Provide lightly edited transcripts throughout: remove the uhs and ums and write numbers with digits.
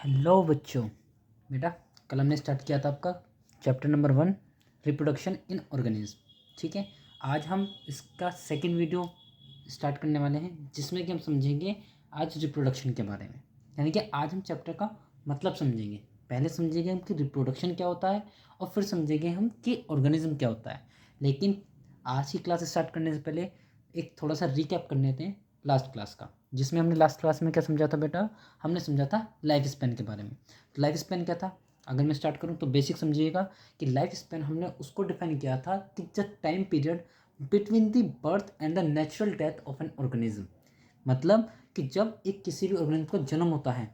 Hello बच्चों। बेटा, कल हमने स्टार्ट किया था आपका chapter number 1 reproduction in organism. ठीक है, आज हम इसका सेकंड वीडियो स्टार्ट करने वाले हैं जिसमें कि हम समझेंगे आज रिप्रोडक्शन के बारे में। यानी कि आज हम चैप्टर का मतलब समझेंगे। पहले समझेंगे हम कि रिप्रोडक्शन क्या होता है और फिर समझेंगे हम कि ऑर्गेनिज्म क्या होता है। लेकिन आज की क्लास स्टार्ट करने से पहले एक थोड़ा सा रिकैप कर लेते हैं लास्ट क्लास का, जिसमें हमने लास्ट क्लास में क्या समझा था बेटा। हमने समझा था लाइफ स्पैन के बारे में। तो लाइफ स्पैन क्या था, अगर मैं स्टार्ट करूं तो बेसिक समझिएगा कि लाइफ स्पैन हमने उसको डिफाइन किया था कि the time period between the birth and the natural death of an organism. मतलब कि जब एक किसी भी ऑर्गेनिज्म का जन्म होता है,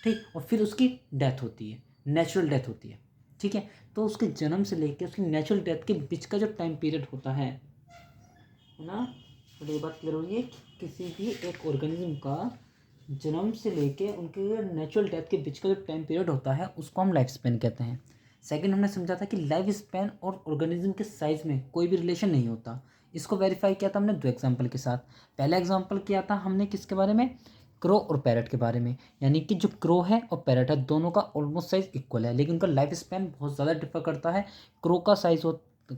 ठीक, और फिर उसकी डेथ होती है, नेचुरल डेथ होती है। ठीक है, तो उसके जन्म से लेकर उसकी नेचुरल डेथ के बीच का जो टाइम पीरियड होता है ना, तो ये बात क्लियर हुई है कि किसी भी एक ऑर्गेनिज्म का जन्म से लेके उनके नेचुरल डेथ के बीच का जो टाइम पीरियड होता है उसको हम लाइफ स्पैन कहते हैं। सेकंड, हमने समझा था कि लाइफ स्पैन और ऑर्गेनिज्म के साइज में कोई भी रिलेशन नहीं होता। इसको वेरीफाई किया था हमने दो एग्जांपल के साथ। पहला एग्जांपल किया था हमने किसके बारे में, क्रो और पैरट के बारे में। यानी कि जो क्रो है और पैरट है दोनों का ऑलमोस्ट साइज इक्वल है, लेकिन उनका लाइफ स्पैन बहुत ज़्यादा डिफर करता है। क्रो का साइज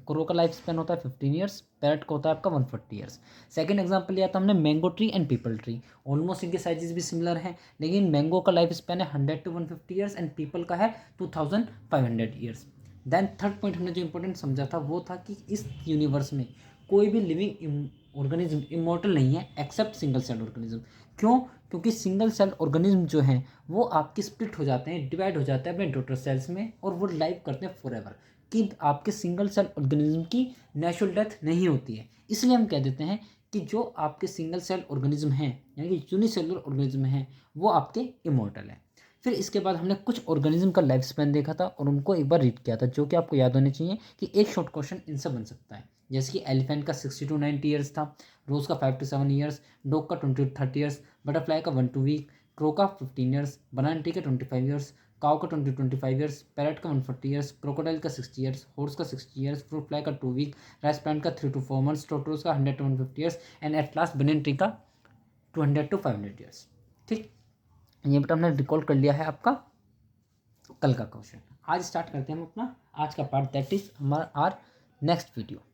क्रो का लाइफ स्पैन होता है 15 ईयर्स, पैरट का होता है आपका 140 ईयर्स। सेकंड एग्जांपल लिया था हमने mango tree and people tree. Almost इनके साइजेस भी सिमिलर हैं, लेकिन मैंगो का लाइफ स्पैन है 100 to 150 ईयर्स एंड पीपल का है 2500 ईयर्स। देन थर्ड पॉइंट हमने जो इंपॉर्टेंट समझा था वो था कि इस यूनिवर्स में कोई भी लिविंग ऑर्गेनिज्म इमॉर्टल नहीं है एक्सेप्ट सिंगल सेल ऑर्गेनिज्म। क्यों? क्योंकि सिंगल सेल ऑर्गेनिज्म जो हैं वो आपके स्प्लिट हो जाते हैं, डिवाइड हो जाते हैं अपने डॉटर सेल्स में, और वो लाइव करते हैं फॉर एवर। कि आपके सिंगल सेल ऑर्गेनिज्म की नेचुरल डेथ नहीं होती है। इसलिए हम कह देते हैं कि जो आपके सिंगल सेल ऑर्गेनिज्म हैं यानी कि यूनिसेलुलर ऑर्गेनिज्म हैं वो आपके इमॉर्टल हैं। फिर इसके बाद हमने कुछ ऑर्गेनिज्म का लाइफ स्पैन देखा था और उनको एक बार रीड किया था, जो कि आपको याद होने चाहिए कि एक शॉर्ट क्वेश्चन इनसे बन सकता है। जैसे कि एलिफेंट का 60 to 90 ईयर्स था, रोज का 5 to 7 ईयर्स, डॉग का 20 to 30 ईयर्स, बटरफ्लाई का 1 to वीक, क्रो का 15 ईयर्स, बनाना ट्री का 25 ईयर्स, काउ का 25 ईयर्स, पैरट का 140 ईयर्स, क्रोकोडाइल का 60 ईयर्स, हॉर्स का 60 ईयर्स, फ्रूट फ्लाई का 2 वीक, राइस प्लांट का 3 to 4 मंथ्स, टोटोस का 100 to 150 years and at last बनन ट्री का 200 to 500 ईयर्स। ठीक, ये बेटा हमने रिकॉल कर लिया है आपका कल का क्वेश्चन। आज स्टार्ट करते हैं हम अपना आज का पार्ट, दैट इज हमारा आर नेक्स्ट वीडियो।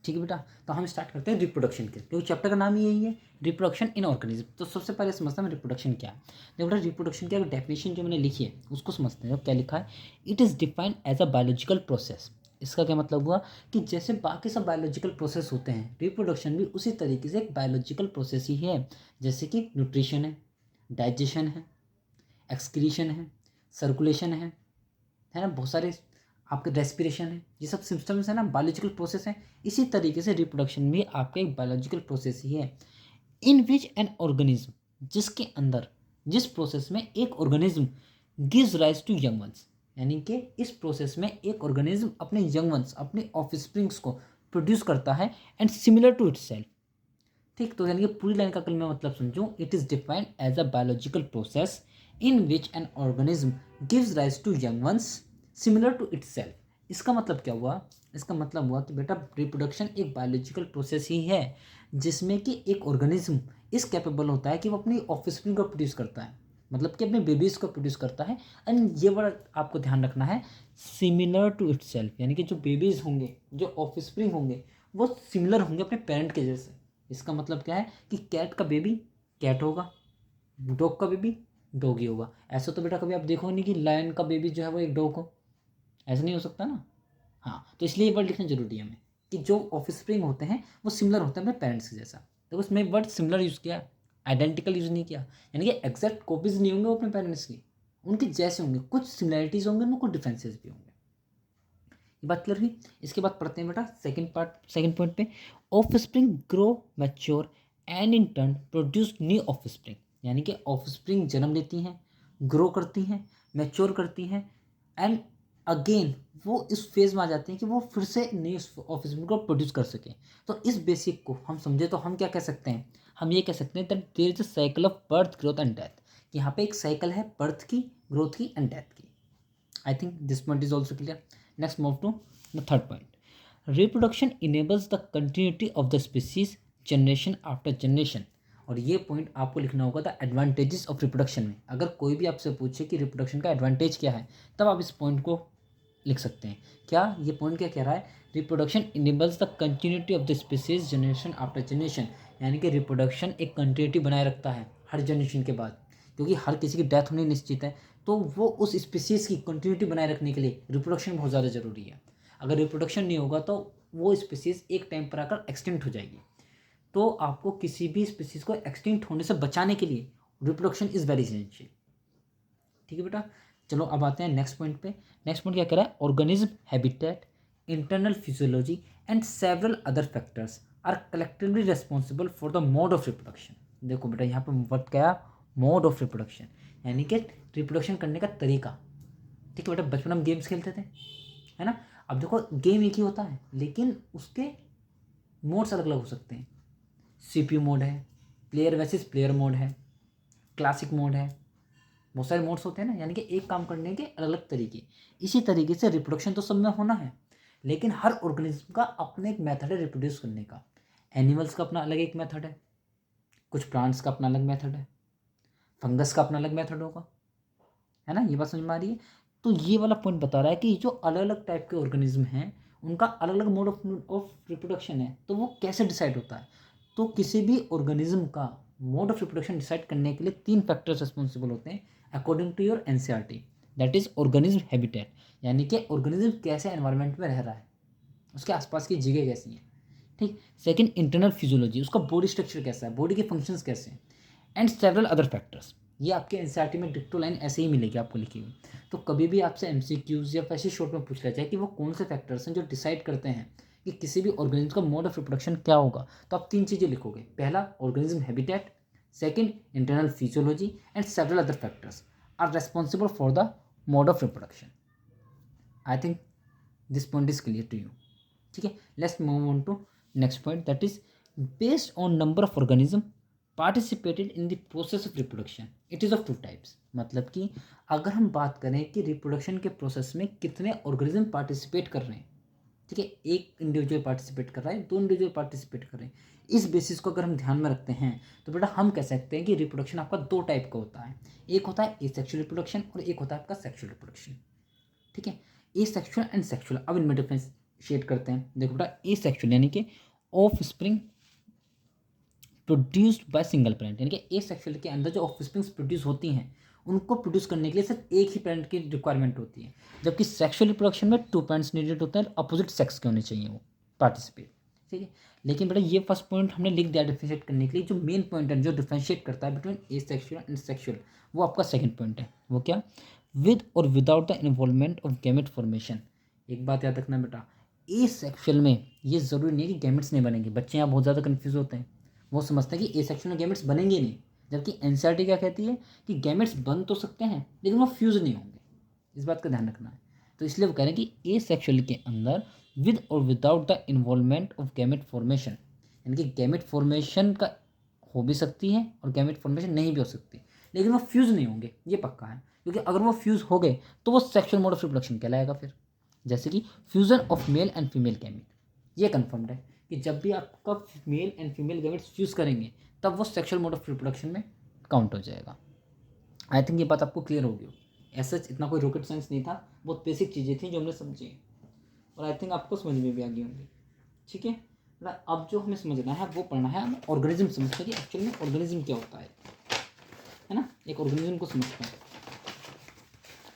ठीक है बेटा, तो हम स्टार्ट करते हैं रिप्रोडक्शन के, क्योंकि चैप्टर का नाम ही यही है, रिप्रोडक्शन इन ऑर्गेनिज्म। तो सबसे पहले समझते हैं रिप्रोडक्शन क्या है। देखो बेटा, रिप्रोडक्शन की अगर डेफिनेशन जो मैंने लिखी है उसको समझते हैं। क्या लिखा है, it is defined as a biological process. इसका क्या मतलब हुआ कि जैसे बाकी सब बायोलॉजिकल प्रोसेस होते हैं, रिप्रोडक्शन भी उसी तरीके से एक बायोलॉजिकल प्रोसेस ही है। जैसे कि न्यूट्रिशन है, डाइजेशन है, एक्सक्रीशन है, सर्कुलेशन है ना, बहुत सारे आपके रेस्पिरेशन है, ये सब सिस्टम्स है ना, बायोलॉजिकल प्रोसेस है। इसी तरीके से रिप्रोडक्शन भी आपका एक बायोलॉजिकल प्रोसेस ही है। इन विच एन ऑर्गेनिज्म, जिसके अंदर जिस प्रोसेस में एक organism gives rise to young ones, यानी कि इस प्रोसेस में एक ऑर्गेनिज्म अपने यंग वंस, अपने ऑफस्प्रिंग्स को प्रोड्यूस करता है एंड सिमिलर टू इटसेल्फ। ठीक, तो यानी कि पूरी लाइन का कल मैं मतलब समझूं, it is defined as a biological process in which an organism gives rise to young ones similar to itself. इसका मतलब क्या हुआ, इसका मतलब हुआ कि बेटा रिप्रोडक्शन एक बायोलॉजिकल प्रोसेस ही है जिसमें कि एक ऑर्गेनिज्म इस कैपेबल होता है कि वो अपनी ऑफस्प्रिंग को प्रोड्यूस करता है, मतलब कि अपने बेबीज को प्रोड्यूस करता है। एंड ये वर्ड आपको ध्यान रखना है, सिमिलर टू इटसेल्फ, यानी कि जो बेबीज होंगे, जो ऑफस्प्रिंग होंगे, वो सिमिलर होंगे अपने पेरेंट के जैसे। इसका मतलब क्या है कि कैट का बेबी कैट होगा, डॉग का बेबी डॉग ही होगा। ऐसा तो बेटा कभी आप देखो नहीं कि लायन का बेबी जो है वो एक डॉग हो, ऐसा नहीं हो सकता ना। हाँ, तो इसलिए ये वर्ड लिखना जरूरी है हमें कि जो ऑफस्प्रिंग होते हैं वो सिमिलर होते हैं अपने पेरेंट्स के जैसा। तो उसमें वर्ड सिमिलर यूज़ किया, आइडेंटिकल यूज़ नहीं किया, यानी कि एग्जैक्ट कॉपीज नहीं होंगे वो अपने पेरेंट्स की, उनके जैसे होंगे, कुछ सिमिलैरिटीज होंगे उनमें, कुछ डिफरेंसेस भी होंगे। ये बात क्लियर हुई। इसके बाद पढ़ते हैं बेटा सेकंड पार्ट, सेकंड पॉइंट पे, offspring grow mature and in turn produce new offspring. यानी कि ऑफस्प्रिंग जन्म लेती हैं, ग्रो करती हैं, मैच्योर करती हैं एंड अगेन वो इस फेज में आ जाती हैं कि वो फिर से नई ऑफस्प्रिंग को प्रोड्यूस कर सकें। तो इस बेसिक को हम समझे तो हम क्या कह सकते हैं, हम ये कह सकते हैं that there is a cycle of birth growth and death. यहाँ पे एक साइकिल है बर्थ की, ग्रोथ की एंड डेथ की। I think this point is also clear. Next, move to the third point. Reproduction enables the continuity of the species generation after generation. और ये point आपको लिखना होगा द एडवांटेजेस ऑफ रिप्रोडक्शन में। अगर कोई भी आपसे पूछे कि रिप्रोडक्शन का एडवांटेज क्या है, तब आप इस पॉइंट को लिख सकते हैं। क्या ये पॉइंट क्या कह रहा है? Reproduction enables the continuity of the species generation after generation, यानी कि रिप्रोडक्शन एक कंटिन्यूटी बनाए रखता है हर जनरेशन के बाद, क्योंकि हर किसी की डेथ होनी निश्चित है। तो वो उस स्पीसीज की कंटिन्यूटी बनाए रखने के लिए रिप्रोडक्शन बहुत ज़्यादा ज़रूरी है। अगर रिप्रोडक्शन नहीं होगा तो वो स्पीसीज एक टाइम पर आकर एक्सटिंक्ट हो जाएगी। तो आपको किसी भी स्पीसीज को एक्सटिंक्ट होने से बचाने के लिए रिप्रोडक्शन इज़ वेरी एसेंशियल। ठीक है बेटा, चलो अब आते हैं नेक्स्ट पॉइंट पे। नेक्स्ट पॉइंट क्या कह रहा है? Organism habitat, internal physiology and several other factors are collectively responsible for the mode of reproduction. देखो बेटा, यहाँ पे वर्ड क्या है? मोड ऑफ रिप्रोडक्शन, यानी कि रिप्रोडक्शन करने का तरीका। ठीक है बेटा, बचपन में हम गेम्स खेलते थे, है ना। अब देखो, गेम एक ही होता है लेकिन उसके मोड्स अलग अलग हो सकते हैं। CPU मोड है, प्लेयर वर्सेस प्लेयर मोड है, क्लासिक मोड है, बहुत सारे मोड्स होते हैं ना, यानी कि एक काम करने के अलग अलग तरीके। इसी तरीके से रिप्रोडक्शन तो सब में होना है, लेकिन हर ऑर्गेनिज्म का अपना एक मेथड है रिप्रोड्यूस करने का। एनिमल्स का अपना अलग एक मेथड है, कुछ प्लांट्स का अपना अलग मेथड है, फंगस का अपना अलग मेथड होगा, है ना। ये बात समझ में आ रही है? तो ये वाला पॉइंट बता रहा है कि जो अलग अलग टाइप के ऑर्गेनिज्म हैं उनका अलग अलग मोड ऑफ रिप्रोडक्शन है, तो वो कैसे डिसाइड होता है। तो किसी भी ऑर्गेनिज्म का मोड ऑफ रिप्रोडक्शन डिसाइड करने के लिए 3 फैक्टर्स रिस्पॉन्सिबल होते हैं according to your NCERT, that is organism habitat, यानी कि ऑर्गेनिज्म कैसे एनवायरनमेंट में रह रहा है, उसके आसपास की जगह कैसी है। ठीक। सेकंड, इंटरनल फिजियोलॉजी, उसका बॉडी स्ट्रक्चर कैसा है, बॉडी के फंक्शंस कैसे हैं। एंड सेवरल अदर फैक्टर्स, ये आपके एनसीईआरटी में डिक्टो लाइन ऐसे ही मिलेगी आपको लिखी हुई। तो कभी भी आपसे एमसीक्यूज या वैसे शॉर्ट में पूछ लिया जाए कि वो कौन से फैक्टर्स हैं जो डिसाइड करते हैं कि किसी भी ऑर्गेनिज्म का मोड ऑफ रिप्रोडक्शन क्या होगा, तो आप 3 चीज़ें लिखोगे। पहला, organism habitat, second, internal physiology and several other factors are responsible for the mode of reproduction. I think this point is clear to you. ठीक है, let's move on to next point, that is based on number of organism participated in the process of reproduction it is of 2 types. मतलब कि अगर हम बात करें कि reproduction के प्रोसेस में कितने ऑर्गेनिज्म पार्टिसिपेट कर रहे हैं, ठीक है, एक इंडिविजुअल पार्टिसिपेट कर रहा है, 2 इंडिविजुअल पार्टिसिपेट कर रहे हैं, इस बेसिस को अगर हम ध्यान में रखते हैं तो बेटा हम कह सकते हैं कि रिप्रोडक्शन आपका 2 टाइप का होता है। एक होता है एसेक्सुअल रिप्रोडक्शन और एक होता है आपका सेक्सुअल रिप्रोडक्शन। ठीक है, एसेक्सुअल एंड सेक्सुअल, अब इनमें डिफरेंशिएट करते हैं। देखो बेटा, एसेक्सुअल यानी कि of spring produced by single parent, यानी कि एसेक्सुअल के अंदर जो ऑफस्प्रिंग्स प्रोड्यूस होती हैं उनको प्रोड्यूस करने के लिए सिर्फ एक ही पेरेंट की रिक्वायरमेंट होती है, जबकि सेक्सुअल रिप्रोडक्शन में 2 पेरेंट्स नीडेड होते हैं, अपोजिट सेक्स के होने चाहिए वो पार्टिसिपेट। ठीक है, लेकिन बेटा ये फर्स्ट पॉइंट हमने लिख दिया डिफरेंशिएट करने के लिए। जो मेन पॉइंट है जो डिफरेंशिएट करता है बिटवीन एसेक्सुअल एंड सेक्सुअल, वो आपका सेकंड पॉइंट है। वो क्या? विद और without the involvement of gamete formation. एक बात याद रखना बेटा, एसेक्सुअल में ये ज़रूरी नहीं है कि गैमेट्स नहीं बनेंगे। बच्चे यहाँ बहुत ज़्यादा कन्फ्यूज होते हैं, वो समझते हैं कि एसेक्सुअल में गैमेट्स बनेंगे नहीं, जबकि एनसीईआरटी क्या कहती है कि गैमेट्स बन तो सकते हैं लेकिन वो फ्यूज नहीं होंगे। इस बात का ध्यान रखना है। तो इसलिए वो कह रहे हैं कि एसेक्सुअल के अंदर विद और without the involvement of gamete formation, यानी कि गैमेट फॉर्मेशन का हो भी सकती है और गैमेट फॉर्मेशन नहीं भी हो सकती, लेकिन वो फ्यूज नहीं होंगे, ये पक्का है। क्योंकि अगर वो फ्यूज हो गए तो वो सेक्सुअल मोड ऑफ रिप्रोडक्शन कहलाएगा फिर, जैसे कि fusion of male and female gamete, ये कन्फर्म्ड है कि जब भी आपका male and female gametes fuse करेंगे तब वो सेक्सुअल मोड ऑफ रिप्रोडक्शन में काउंट हो जाएगा। आई थिंक ये बात आपको क्लियर होगी। ऐसा इतना कोई रॉकेट साइंस नहीं था, बहुत बेसिक चीज़ें थी जो हमने समझी और आई थिंक आपको समझ में भी आ गई होंगी। ठीक है, अब जो हमें समझना है वो पढ़ना है, हमें ऑर्गेनिज्म समझते हैं कि एक्चुअली में ऑर्गेनिज्म क्या होता है ना। एक ऑर्गेनिज्म को समझते हैं।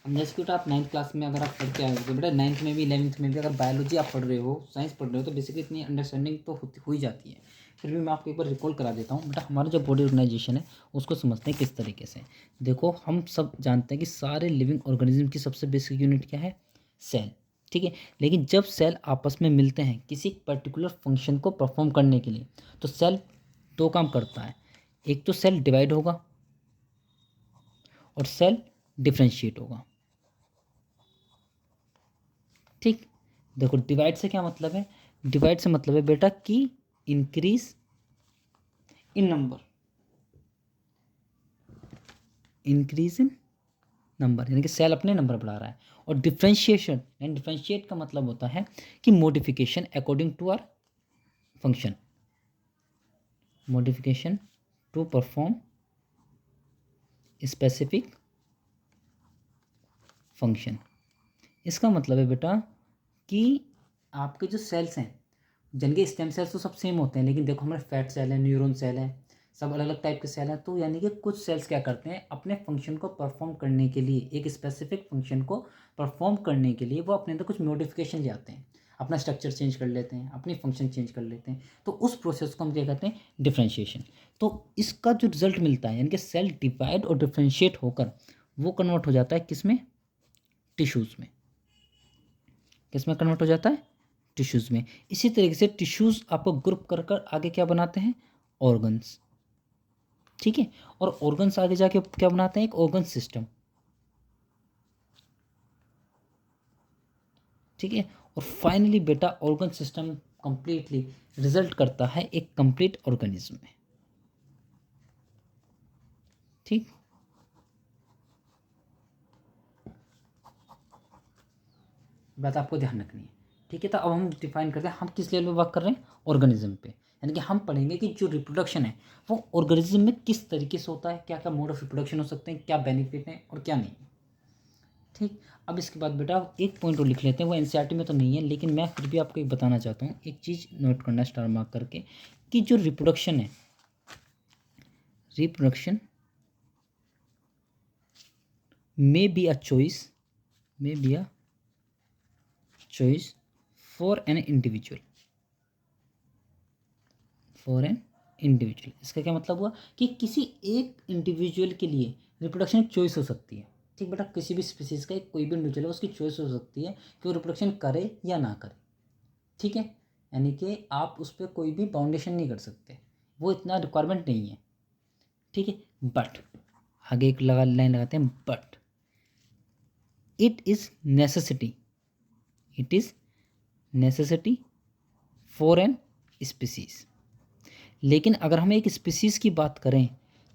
अब जैसे कि आप 9th क्लास में अगर आप पढ़ के आए हो तो बेटा 9th में भी 11th में भी अगर बायोलॉजी आप पढ़ रहे हो, साइंस पढ़ रहे हो, तो बेसिकली इतनी अंडरस्टैंडिंग तो हो ही जाती है। फिर भी मैं आपको एक बार रिकॉल करा देता हूँ। बेटा हमारा जो बॉडी ऑर्गेनाइजेशन है उसको समझते हैं किस तरीके से। देखो, हम सब जानते हैं कि सारे लिविंग ऑर्गेनिज्म की सबसे बेसिक यूनिट क्या है? सेल। ठीक है, लेकिन जब सेल आपस में मिलते हैं किसी पर्टिकुलर फंक्शन को परफॉर्म करने के लिए, तो सेल 2 काम करता है। एक तो सेल डिवाइड होगा और सेल डिफ्रेंशिएट होगा। ठीक, देखो डिवाइड से क्या मतलब है? डिवाइड से मतलब है बेटा कि increase in number, increase in number, यानी कि सेल अपने नंबर बढ़ा रहा है। और डिफ्रेंशिएशन यानी डिफ्रेंशिएट का मतलब होता है कि modification according to our function, modification to perform specific function. इसका मतलब है बेटा कि आपके जो सेल्स हैं, जिनके स्टेम सेल्स तो सब सेम होते हैं, लेकिन देखो हमारे फैट सेल है, न्यूरॉन सेल है, सब अलग अलग टाइप के सेल हैं। तो यानी कि कुछ सेल्स क्या करते हैं, अपने फंक्शन को परफॉर्म करने के लिए, एक स्पेसिफिक फंक्शन को परफॉर्म करने के लिए वो अपने अंदर कुछ मॉडिफिकेशन ले आते हैं, अपना स्ट्रक्चर चेंज कर लेते हैं, अपनी फंक्शन चेंज कर लेते हैं। तो उस प्रोसेस को हम क्या कहते हैं, डिफ्रेंशिएशन। तो इसका जो रिजल्ट मिलता है, यानी कि सेल डिवाइड और डिफ्रेंशिएट होकर वो कन्वर्ट हो जाता है किस में, टिश्यूज़ में। किस में कन्वर्ट हो जाता है, टिश्यूज़ में। इसी तरीके से टिश्यूज़ आपको ग्रुप कर कर आगे क्या बनाते हैं, ऑर्गन्स। ठीक है, और ऑर्गन्स आगे जाके क्या बनाते हैं, एक ऑर्गन सिस्टम। ठीक है, और फाइनली बेटा ऑर्गन सिस्टम कंप्लीटली रिजल्ट करता है एक कंप्लीट ऑर्गेनिज्म में। ठीक, बात आपको ध्यान रखनी है। ठीक है, तो अब हम डिफाइन करते हैं हम किस लेवल पे वर्क कर रहे हैं, ऑर्गेनिज्म पे। यानी कि हम पढ़ेंगे कि जो रिप्रोडक्शन है वो ऑर्गेनिज्म में किस तरीके से होता है, क्या क्या मोड ऑफ रिप्रोडक्शन हो सकते हैं, क्या बेनिफिट हैं और क्या नहीं। ठीक, अब इसके बाद बेटा एक पॉइंट और लिख लेते हैं, वो एनसीईआरटी में तो नहीं है, लेकिन मैं फिर भी आपको एक बताना चाहता हूँ, एक चीज़ नोट करना स्टार मार्क करके, कि जो रिप्रोडक्शन है, reproduction may be a choice, may be a choice for an individual, for an individual। इसका क्या मतलब हुआ कि किसी एक इंडिविजुअल के लिए रिप्रोडक्शन एक चॉइस हो सकती है। ठीक बेटा, किसी भी स्पीसीज का एक कोई भी इंडिविजुअल है उसकी चॉइस हो सकती है कि वो रिप्रोडक्शन करे या ना करे। ठीक है, यानी कि आप उस पर कोई भी बाउंडेशन नहीं कर सकते, वो इतना रिक्वायरमेंट नहीं है। ठीक है, बट आगे एक लगा लाइन लगाते हैं, but it is necessity, it is necessity for an species. लेकिन अगर हम एक स्पीसीज़ की बात करें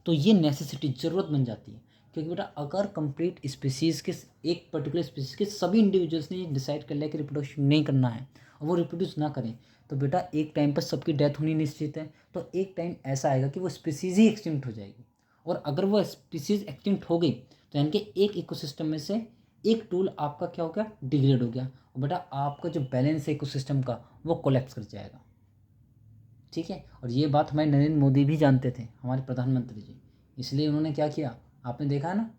तो ये नेसेसिटी ज़रूरत बन जाती है, क्योंकि बेटा अगर कंप्लीट स्पीसीज़ के, एक पर्टिकुलर स्पीसीज़ के सभी इंडिविजुअल्स ने डिसाइड कर लिया कि रिप्रोडक्शन नहीं करना है और वो रिप्रोड्यूस ना करें, तो बेटा एक टाइम पर सबकी डेथ होनी निश्चित है। तो एक टाइम ऐसा आएगा कि वो स्पीसीज़ ही एक्सटिंक्ट हो जाएगी, और अगर वो स्पीसीज़ एक्सटिंक्ट हो गई तो यानी कि एक इकोसिस्टम में से एक टूल आपका क्या हो गया, डिग्रेड हो गया, और बेटा आपका जो बैलेंस है इकोसिस्टम का वो कोलैप्स कर जाएगा। ठीक है, और ये बात हमारे नरेंद्र मोदी भी जानते थे, हमारे प्रधानमंत्री जी। इसलिए उन्होंने क्या किया, आपने देखा है ना,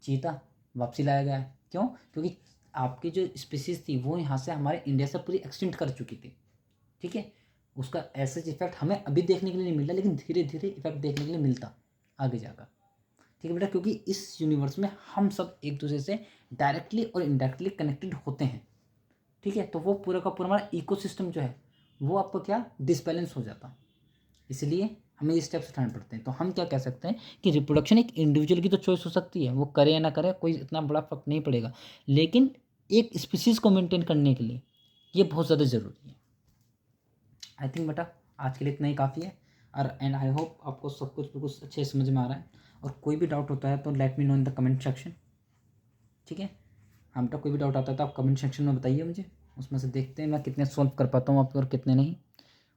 चीता वापसी लाया गया है। क्यों, क्योंकि आपकी जो स्पीसीज थी वो यहाँ से हमारे इंडिया से पूरी एक्सटिंक्ट कर चुकी थी। ठीक है, उसका ऐसा इफेक्ट हमें अभी देखने के लिए नहीं मिला, लेकिन धीरे धीरे इफेक्ट देखने के लिए मिलता आगे जाकर। ठीक है बेटा, क्योंकि इस यूनिवर्स में हम सब एक दूसरे से डायरेक्टली और इनडायरेक्टली कनेक्टेड होते हैं। ठीक है, तो वो पूरा का पूरा हमारा इकोसिस्टम जो है वो आपको क्या, डिसबैलेंस हो जाता। इसलिए हमें ये स्टेप्स उठाने पड़ते हैं। तो हम क्या कह सकते हैं कि रिप्रोडक्शन एक इंडिविजुअल की तो चॉइस हो सकती है, वो करे या ना करे कोई इतना बड़ा फर्क नहीं पड़ेगा, लेकिन एक स्पीसीज को मेंटेन करने के लिए ये बहुत ज़्यादा ज़रूरी है। आई थिंक बेटा आज के लिए इतना ही काफ़ी है, और एंड आई होप आपको सब कुछ बिल्कुल अच्छे से समझ में आ रहा है। और कोई भी डाउट होता है तो let me know in the comment section. ठीक है, हाँ बेटा, कोई भी डाउट आता है तो आप कमेंट सेक्शन में बताइए मुझे, उसमें से देखते हैं मैं कितने सॉल्व कर पाता हूँ आपके और कितने नहीं।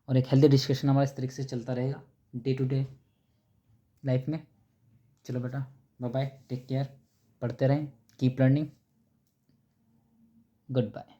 और एक हेल्दी डिस्कशन हमारा इस तरीके से चलता रहेगा डे टू डे लाइफ में। चलो बेटा, बाय बाय, टेक केयर, पढ़ते रहें, कीप लर्निंग, गुड बाय।